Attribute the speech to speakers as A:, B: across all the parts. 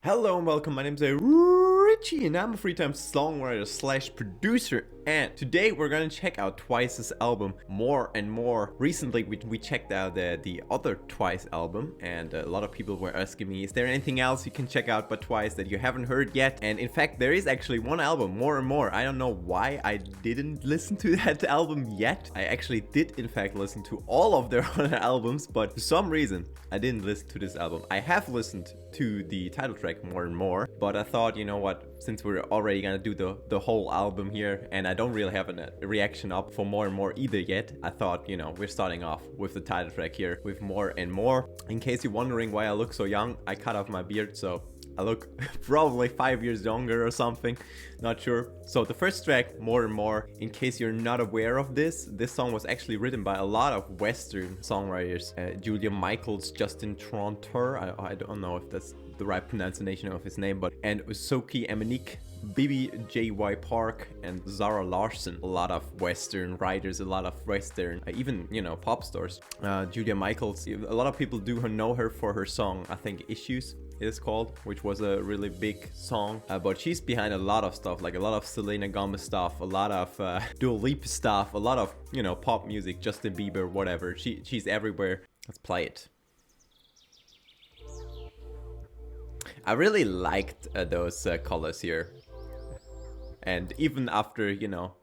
A: Hello and welcome, my name's Richie and I'm a free-time songwriter slash producer, and today we're gonna check out Twice's album More and More. Recently we checked out the other Twice album, and a lot of people were asking me, is there anything else you can check out but Twice that you haven't heard yet? And in fact there is actually one album, More and More. I don't know why I didn't listen to that album yet. I actually did in fact listen to all of their other albums, but for some reason I didn't listen to this album. I have listened to the title track More and More, but I thought, you know what, since we're already gonna do the whole album here and I don't really have a reaction up for More and More either yet, I thought, you know, we're starting off with the title track here with More and More. In case you're wondering why I look so young, I cut off my beard, so I look probably 5 years younger or something, not sure. So the first track, More and More, in case you're not aware of this song was actually written by a lot of Western songwriters. Julia Michaels, Justin Tranter, I don't know if that's the right pronunciation of his name, but and Soki Emenick, Bibi J.Y. Park, and Zara Larsson. A lot of Western writers, a lot of Western, even, you know, pop stars. Julia Michaels, a lot of people do know her for her song, I think Issues is called, which was a really big song, but she's behind a lot of stuff, like a lot of Selena Gomez stuff, a lot of Dua Lipa stuff, a lot of, you know, pop music, Justin Bieber, whatever. She's everywhere. Let's play it. I really liked those colors here, and even after, you know,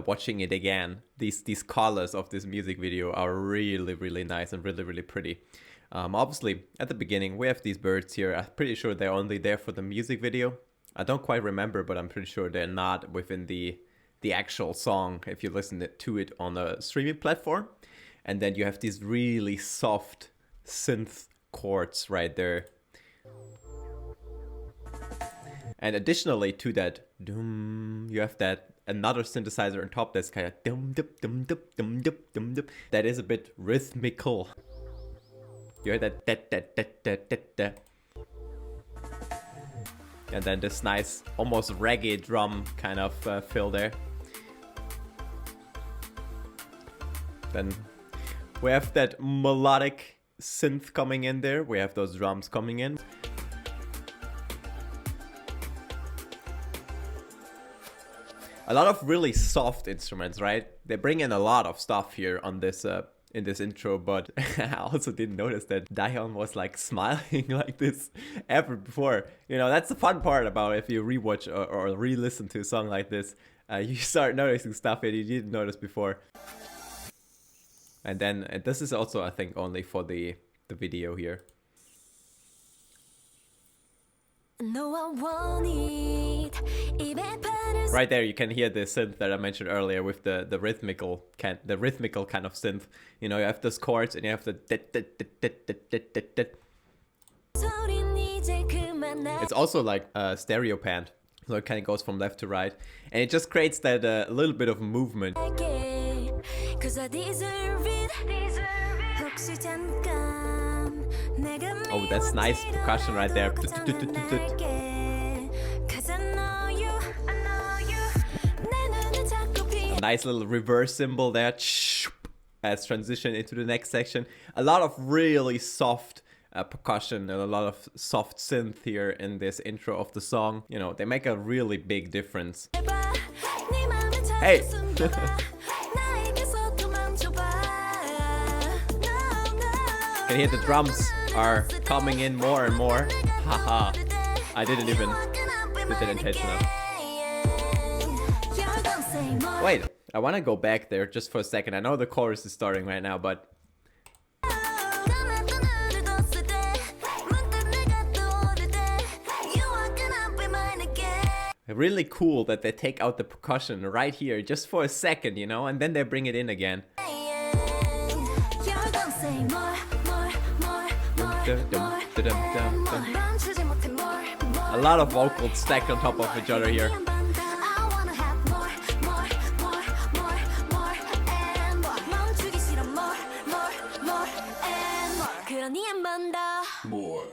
A: watching it again, these colors of this music video are really nice and really pretty. Obviously at the beginning we have these birds here. I'm pretty sure they're only there for the music video. I don't quite remember, but I'm pretty sure they're not within the actual song if you listen to it on a streaming platform. And then you have these really soft synth chords right there. And additionally to that, you have that another synthesizer on top that's kind of dum dum dum dum dum dum dum dum. That is a bit rhythmical. You hear that. And then this nice, almost reggae drum kind of feel there. Then we have that melodic synth coming in there. We have those drums coming in. A lot of really soft instruments, right? They bring in a lot of stuff here on this in this intro, but I also didn't notice that Dahyun was like smiling like this ever before. You know, that's the fun part about if you rewatch or re-listen to a song like this. You start noticing stuff that you didn't notice before. And then this is also, I think, only for the video here. Right there you can hear the synth that I mentioned earlier with the rhythmical kind of synth. You know, you have those chords and you have the It's also like a stereo pan, so it kind of goes from left to right, and it just creates that little bit of movement. Oh, that's nice percussion right there. A nice little reverse cymbal there as transition into the next section. A lot of really soft percussion and a lot of soft synth here in this intro of the song. You know, they make a really big difference. Hey! And here the drums are coming in more and more. Haha, I didn't even put that intentional. Wait, I want to go back there just for a second. I know the chorus is starting right now, but really cool that they take out the percussion right here just for a second, you know, and then they bring it in again. A lot of vocals stacked on top of each other here. More.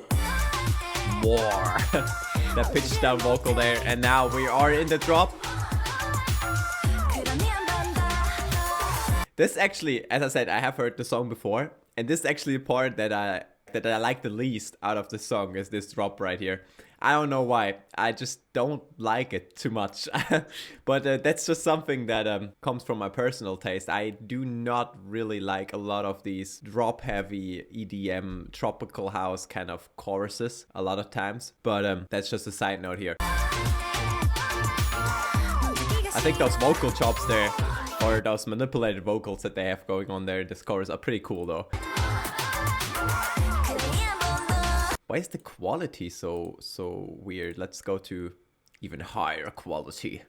A: That pitched down vocal there, and now we are in the drop. This actually, as I said, I have heard the song before, and this is actually the part that I like the least out of the song is this drop right here. I don't know why. I just don't like it too much. But that's just something that comes from my personal taste. I do not really like a lot of these drop heavy EDM tropical house kind of choruses a lot of times. But that's just a side note here. I think those vocal chops there, or those manipulated vocals that they have going on there in this chorus, are pretty cool though. Why is the quality so weird? Let's go to even higher quality.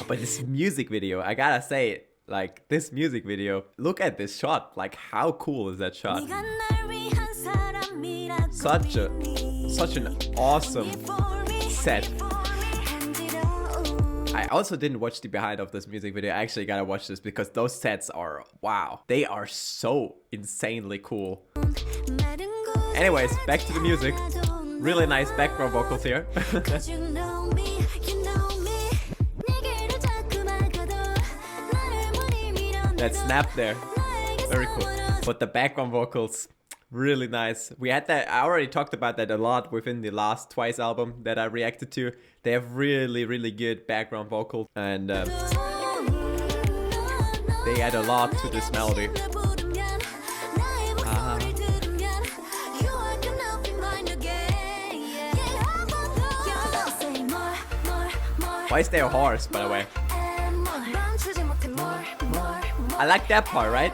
A: But this music video, I gotta say, like this music video, look at this shot. Like how cool is that shot? Such an awesome set. I also didn't watch the behind of this music video. I actually gotta watch this because those sets are, wow, they are so insanely cool. Anyways, back to the music. Really nice background vocals here. That snap there, very cool. But the background vocals, really nice. We had that, I already talked about that a lot within the last Twice album that I reacted to. They have really good background vocals, and they add a lot to this melody. Why is there a horse, by the way? I like that part, right?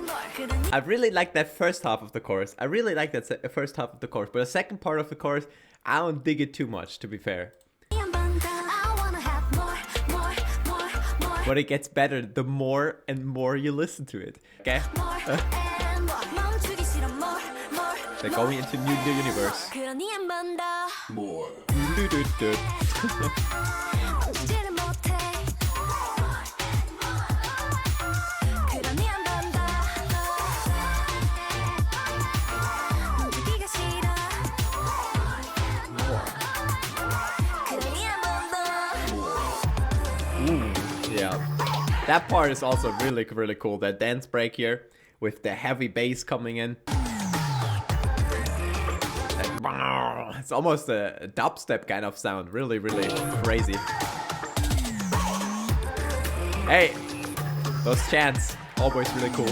A: I really like that first half of the chorus. I really like that first half of the chorus. But the second part of the chorus, I don't dig it too much, to be fair. But it gets better the more and more you listen to it. Okay? They're going into new universe. More. Yeah, that part is also really cool. That dance break here with the heavy bass coming in. It's almost a dubstep kind of sound. Really crazy. Hey, those chants, always really cool.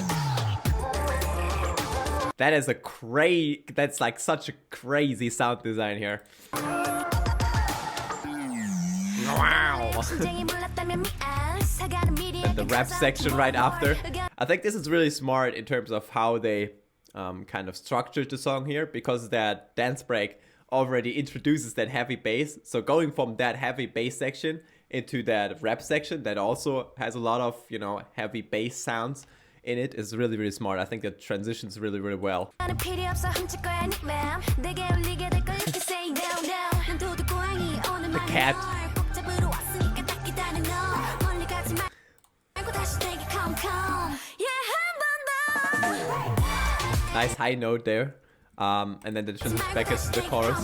A: That is that's like such a crazy sound design here. Wow. And the rap section right after. I think this is really smart in terms of how they kind of structured the song here, because that dance break already introduces that heavy bass. So going from that heavy bass section into that rap section that also has a lot of, you know, heavy bass sounds in it is really smart. I think that transitions really well. The cat. Nice high note there. And then the transition back into the chorus.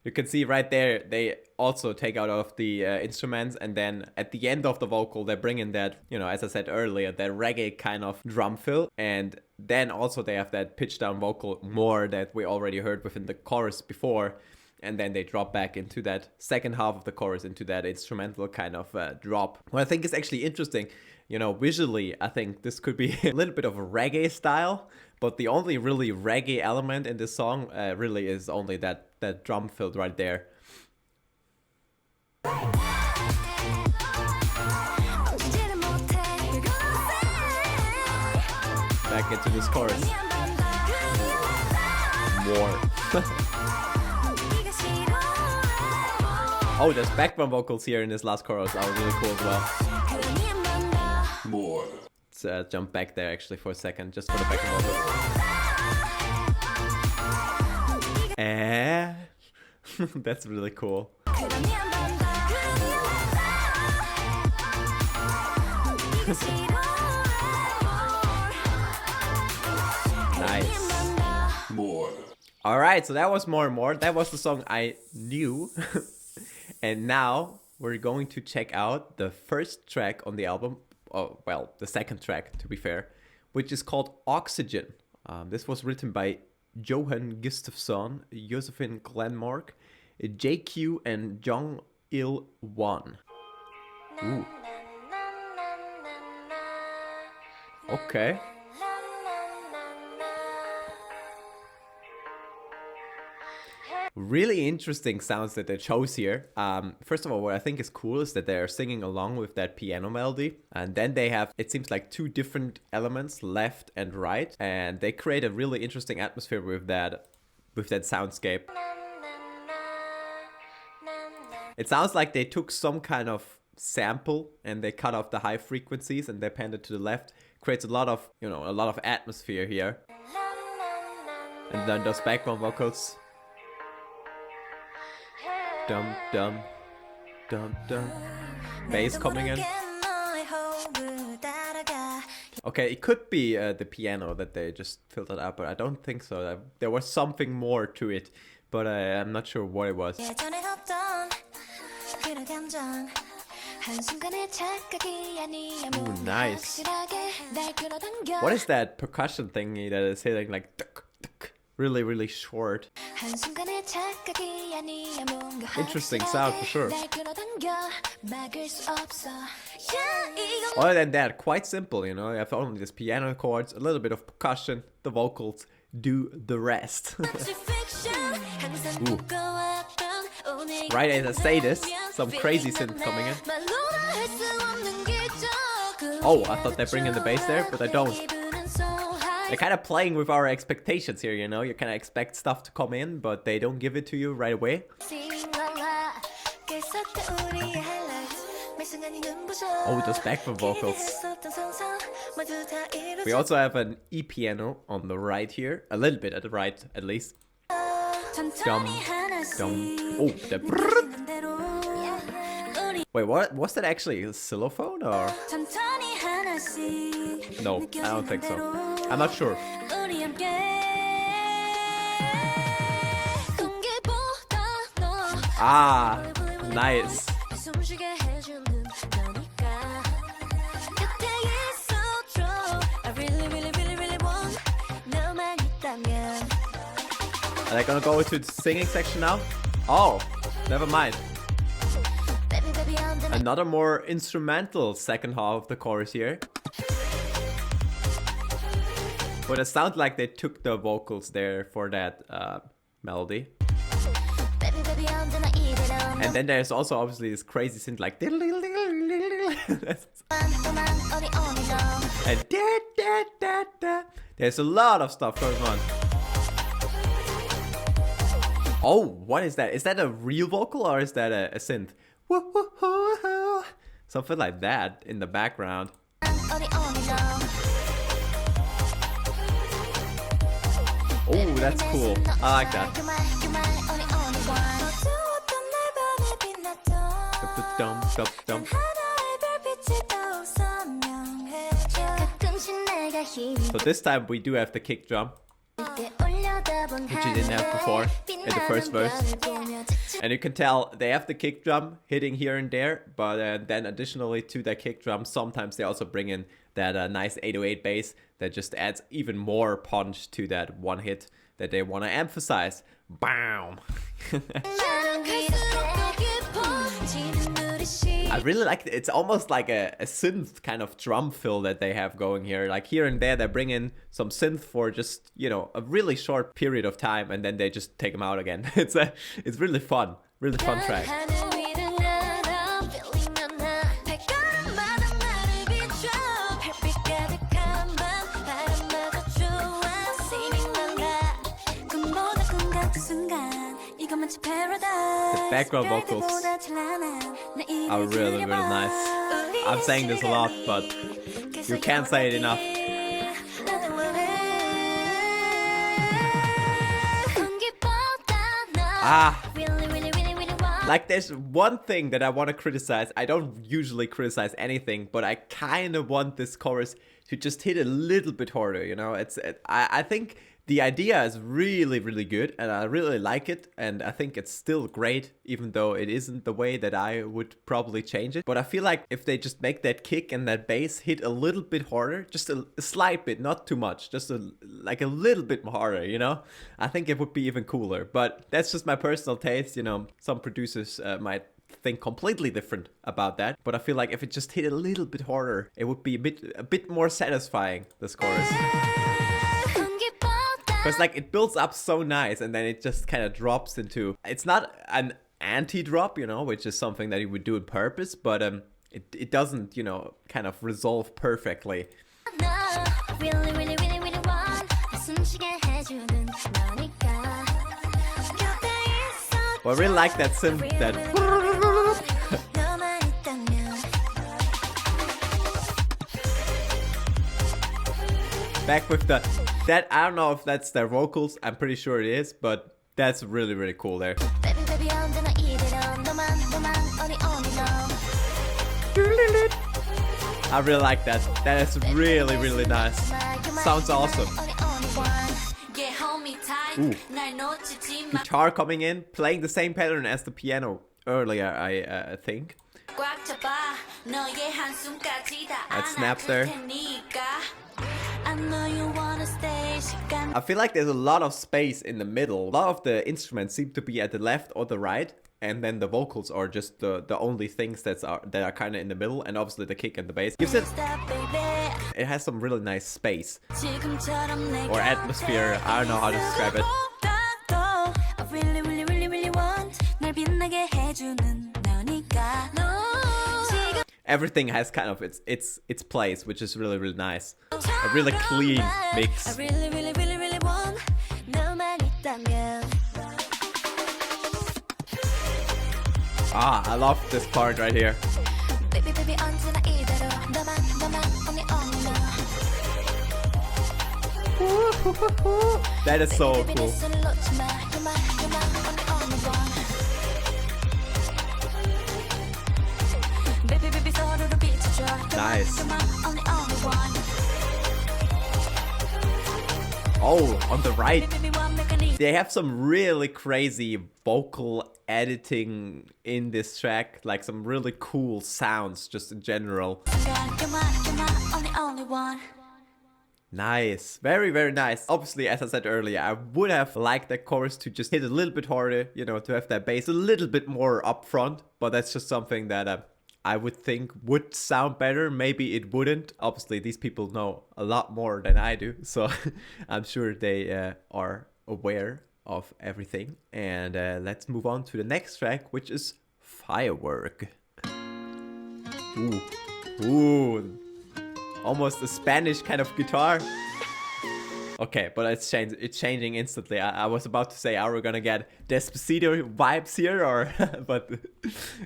A: You can see right there, they also take out of the instruments, and then at the end of the vocal, they bring in that, you know, as I said earlier, that reggae kind of drum fill. And then also they have that pitch down vocal more that we already heard within the chorus before. And then they drop back into that second half of the chorus, into that instrumental kind of drop. What I think is actually interesting, you know, visually, I think this could be a little bit of a reggae style, but the only really reggae element in this song really is only that drum fill right there. Back into this chorus. More. Oh, there's background vocals here in this last chorus are really cool as well. More. Let's jump back there actually for a second, just for the background vocals. That's really cool. Nice. More. Alright, so that was More and More. That was the song I knew. And now we're going to check out the first track on the album. well, the second track, to be fair, which is called Oxygen. This was written by Johan Gustafsson, Josephine Glenmark, JQ, and Jong Il Won. Ooh. Okay. Really interesting sounds that they chose here. First of all, what I think is cool is that they are singing along with that piano melody. And then they have, it seems like, two different elements, left and right. And they create a really interesting atmosphere with that soundscape. It sounds like they took some kind of sample and they cut off the high frequencies and they panned it to the left. Creates a lot of, you know, a lot of atmosphere here. And then those background vocals. Dum dum dum dum. Bass coming in. Okay, it could be the piano that they just filtered out, but I don't think so. There was something more to it, but I'm not sure what it was. Ooh, nice. What is that percussion thingy that is hitting like tuk, tuk, really, really short? Interesting sound for sure. Other than that, quite simple, you know. You have only this piano chords, a little bit of percussion, the vocals do the rest. Ooh. Right as I say this, some crazy synth coming in. Oh, I thought they'd bring in the bass there, but I don't. They're kind of playing with our expectations here, you know. You kind of expect stuff to come in, but they don't give it to you right away. Oh, those background vocals. We also have an E-piano on the right here. A little bit at the right, at least. Dum, dum. Oh, the brrrr. Wait, what? Was that actually a xylophone or? No, I don't think so. I'm not sure. Ah, nice. Are they gonna go to the singing section now? Oh, never mind. Another more instrumental second half of the chorus here. But it sounds like they took the vocals there for that melody. And then there's also obviously this crazy synth like and there's a lot of stuff going on. Oh, what is that? Is that a real vocal or is that a synth? Something like that in the background. Oh, that's cool. I like that. So this time we do have the kick drum, which you didn't have before in the first verse. And you can tell they have the kick drum hitting here and there, but then additionally to that kick drum, sometimes they also bring in that nice 808 bass that just adds even more punch to that one hit that they want to emphasize. Bam! I really like it. It's almost like a synth kind of drum fill that they have going here. Like here and there, they bring in some synth for just, you know, a really short period of time, and then they just take them out again. It's really fun track. The background vocals are really, really nice. I'm saying this a lot, but you can't say it enough. Like there's one thing that I want to criticize. I don't usually criticize anything, but I kind of want this chorus to just hit a little bit harder, you know? I think The idea is really, really good, and I really like it, and I think it's still great, even though it isn't the way that I would probably change it. But I feel like if they just make that kick and that bass hit a little bit harder, just a slight bit, not too much, just like a little bit harder, you know, I think it would be even cooler. But that's just my personal taste, you know. Some producers might think completely different about that, but I feel like if it just hit a little bit harder, it would be a bit more satisfying, this chorus. Because like it builds up so nice and then it just kind of drops into, it's not an anti-drop, you know, which is something that you would do on purpose, but it doesn't, you know, kind of resolve perfectly. Well, I really like that synth, that back with the, that, I don't know if that's their vocals, I'm pretty sure it is, but that's really, really cool there. I really like that. That is really, really nice. Sounds awesome. Ooh. Guitar coming in, playing the same pattern as the piano earlier, I think. That snaps there. I feel like there's a lot of space in the middle. A lot of the instruments seem to be at the left or the right, and then the vocals are just the only things that are kind of in the middle, and obviously the kick and the bass gives it. It has some really nice space or atmosphere. I don't know how to describe it. Everything has kind of its place, which is really, really nice. A really clean mix. Ah, I love this part right here. That is so cool. Nice. Oh, on the right, they have some really crazy vocal editing in this track, like some really cool sounds just in general. Nice, very, very nice. Obviously, as I said earlier, I would have liked the chorus to just hit a little bit harder, you know, to have that bass a little bit more up front, but that's just something that I would think would sound better. Maybe it wouldn't. Obviously, these people know a lot more than I do, so I'm sure they are aware of everything. And let's move on to the next track, which is Firework. Ooh, ooh, almost a Spanish kind of guitar. Okay, but it's changing instantly. I was about to say, are we gonna get Despacito vibes here, or but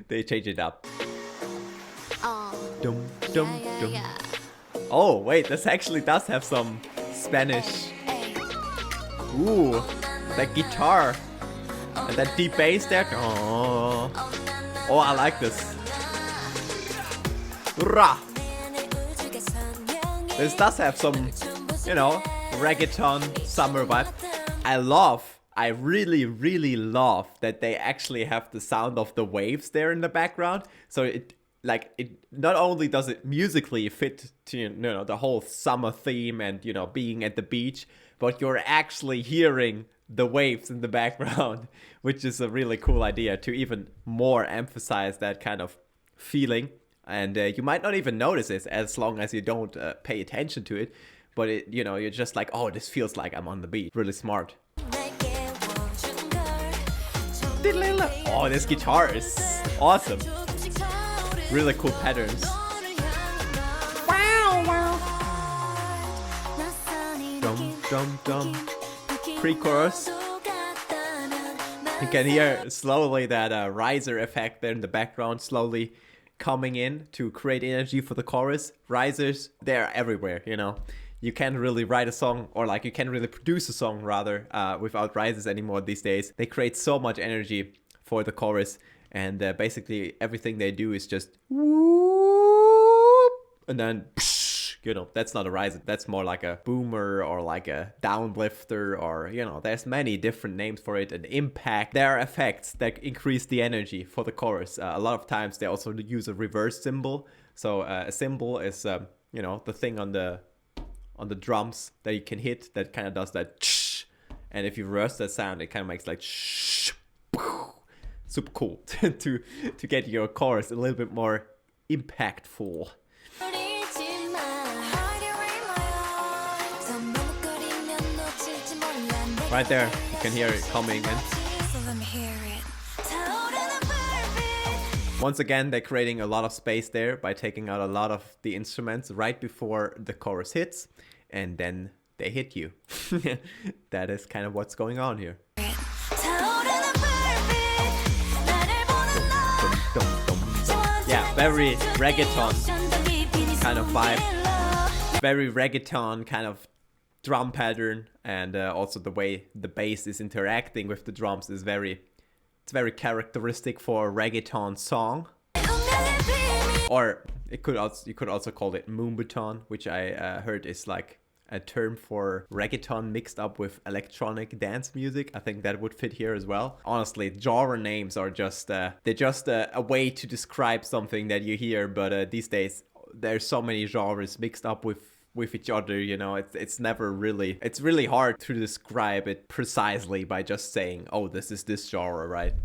A: they change it up. Dum, dum, dum. Oh wait, this actually does have some Spanish. Ooh, that guitar and that deep bass there. Oh, oh, I like this. Rah. This does have some, you know, reggaeton summer vibe. I really, really love that they actually have the sound of the waves there in the background. So it not only does it musically fit to, you know, the whole summer theme and, you know, being at the beach, but you're actually hearing the waves in the background, which is a really cool idea to even more emphasize that kind of feeling. And you might not even notice it as long as you don't pay attention to it, but it, you know, you're just like, oh, this feels like I'm on the beach. Really smart. Oh, this guitar is awesome. Really cool patterns. Dum dum dum. Pre-chorus. You can hear slowly that riser effect there in the background, slowly coming in to create energy for the chorus. Risers, they're everywhere, you know. You can't really write a song, or like you can't really produce a song rather, without risers anymore these days. They create so much energy for the chorus, and basically everything they do is just whoop, and then psh, you know, that's not a riser. That's more like a boomer or like a downlifter, or, you know, there's many different names for it. An impact. There are effects that increase the energy for the chorus. A lot of times they also use a reverse cymbal. So a cymbal is, you know, the thing on the drums that you can hit that kind of does that. And if you reverse that sound, it kind of makes like super cool to get your chorus a little bit more impactful. Right there, you can hear it coming in. Once again, they're creating a lot of space there by taking out a lot of the instruments right before the chorus hits, and then they hit you. That is kind of what's going on here. Yeah, very reggaeton kind of vibe. Very reggaeton kind of drum pattern, and also the way the bass is interacting with the drums is very characteristic for a reggaeton song. Or you could also call it moombaton, which I heard is like a term for reggaeton mixed up with electronic dance music. I think that would fit here as well. Honestly, genre names are just they're just a way to describe something that you hear, but these days there's so many genres mixed up with each other, you know. It's never really, it's really hard to describe it precisely by just saying, oh, this is this genre, right?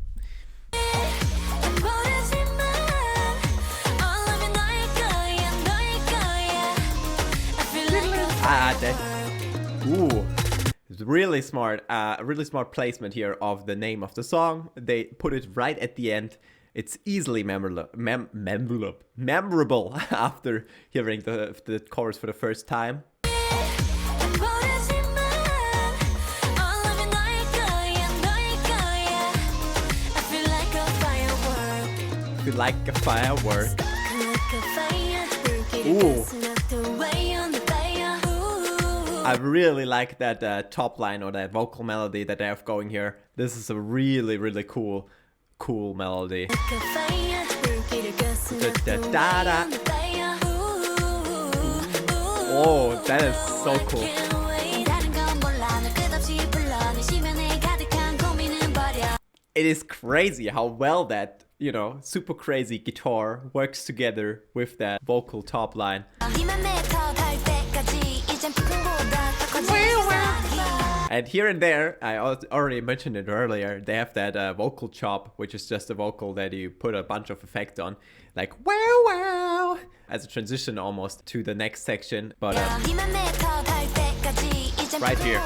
A: Ooh, it's really smart placement here of the name of the song. They put it right at the end. It's easily memorable after hearing the chorus for the first time. Feel like a firework. Ooh. I really like that top line or that vocal melody that they have going here. This is a really, really cool melody. Oh, that is so cool. It is crazy how well that, you know, super crazy guitar works together with that vocal top line. And here and there, I already mentioned it earlier, they have that vocal chop, which is just a vocal that you put a bunch of effect on, like wow wow, as a transition almost to the next section. But right here,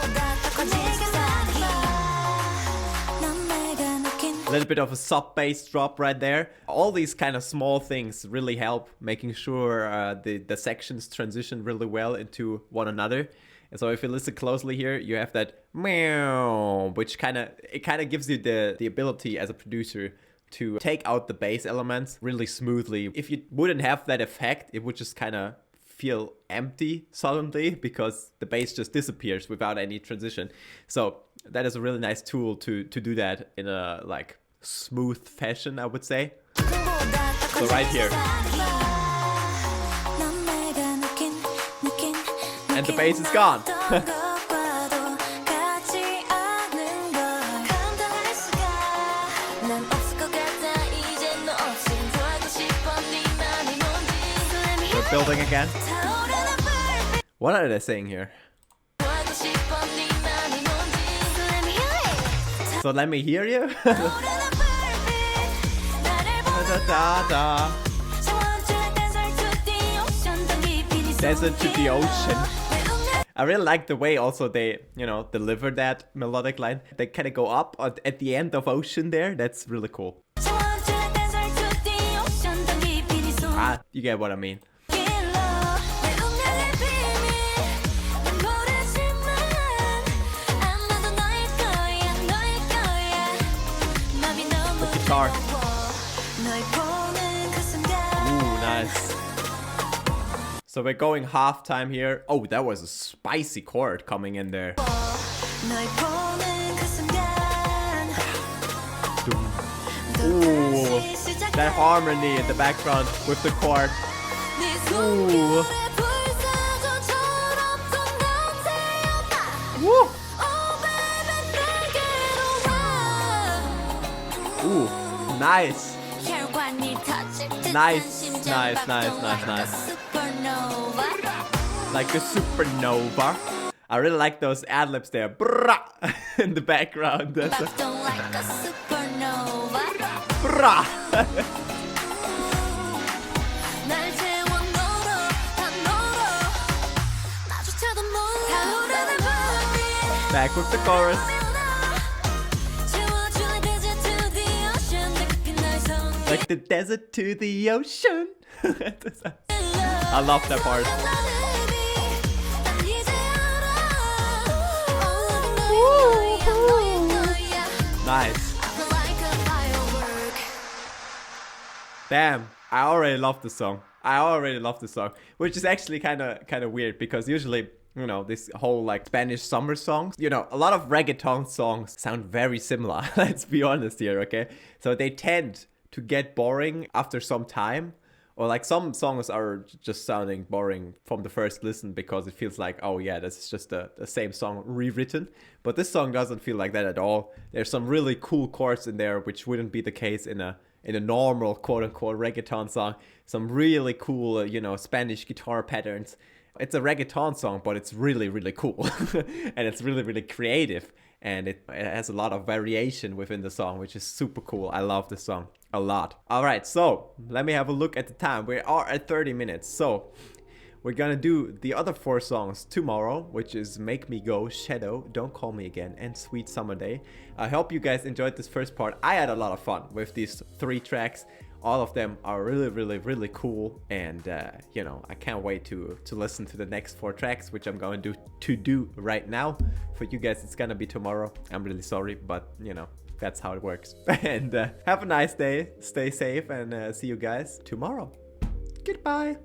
A: a little bit of a sub bass drop right there. All these kind of small things really help making sure the sections transition really well into one another. And so if you listen closely here, you have that meow, which kind of gives you the ability as a producer to take out the bass elements really smoothly. If you wouldn't have that effect, it would just kind of feel empty suddenly because the bass just disappears without any transition. So that is a really nice tool to do that in a like smooth fashion, I would say. So right here. And the bass is gone. We're building again. What are they saying here? So let me hear you. Desert to the ocean. I really like the way also they, you know, deliver that melodic line. They kind of go up at the end of ocean there. That's really cool. Ah, you get what I mean. The guitar. Ooh, nice. So we're going half time here. Oh, that was a spicy chord coming in there. Ooh, that harmony in the background with the chord. Ooh. Nice. Nice. Like a supernova. I really like those ad-libs there. Brah! In the background. That's Brah! Back with the chorus. Like the desert to the ocean. I love that part. Nice. Damn, I already love the song. Which is actually kind of weird because usually, you know, this whole like Spanish summer songs, you know, a lot of reggaeton songs sound very similar. Let's be honest here, okay? So they tend to get boring after some time, or like some songs are just sounding boring from the first listen because it feels like, oh yeah, this is just the same song rewritten. But this song doesn't feel like that at all. There's some really cool chords in there, which wouldn't be the case in a normal quote-unquote reggaeton song. Some really cool, you know, Spanish guitar patterns. It's a reggaeton song, but it's really, really cool. And it's really, really creative. And it has a lot of variation within the song, which is super cool. I love this song a lot. All right, so let me have a look at the time. We are at 30 minutes. So we're gonna do the other 4 songs tomorrow, which is Make Me Go, Shadow, Don't Call Me Again, and Sweet Summer Day. I hope you guys enjoyed this first part. I had a lot of fun with these 3 tracks. All of them are really, really, really cool. And, you know, I can't wait to listen to the next 4 tracks, which I'm going to do right now. For you guys, it's gonna be tomorrow. I'm really sorry, but, you know, that's how it works. And have a nice day. Stay safe and see you guys tomorrow. Goodbye.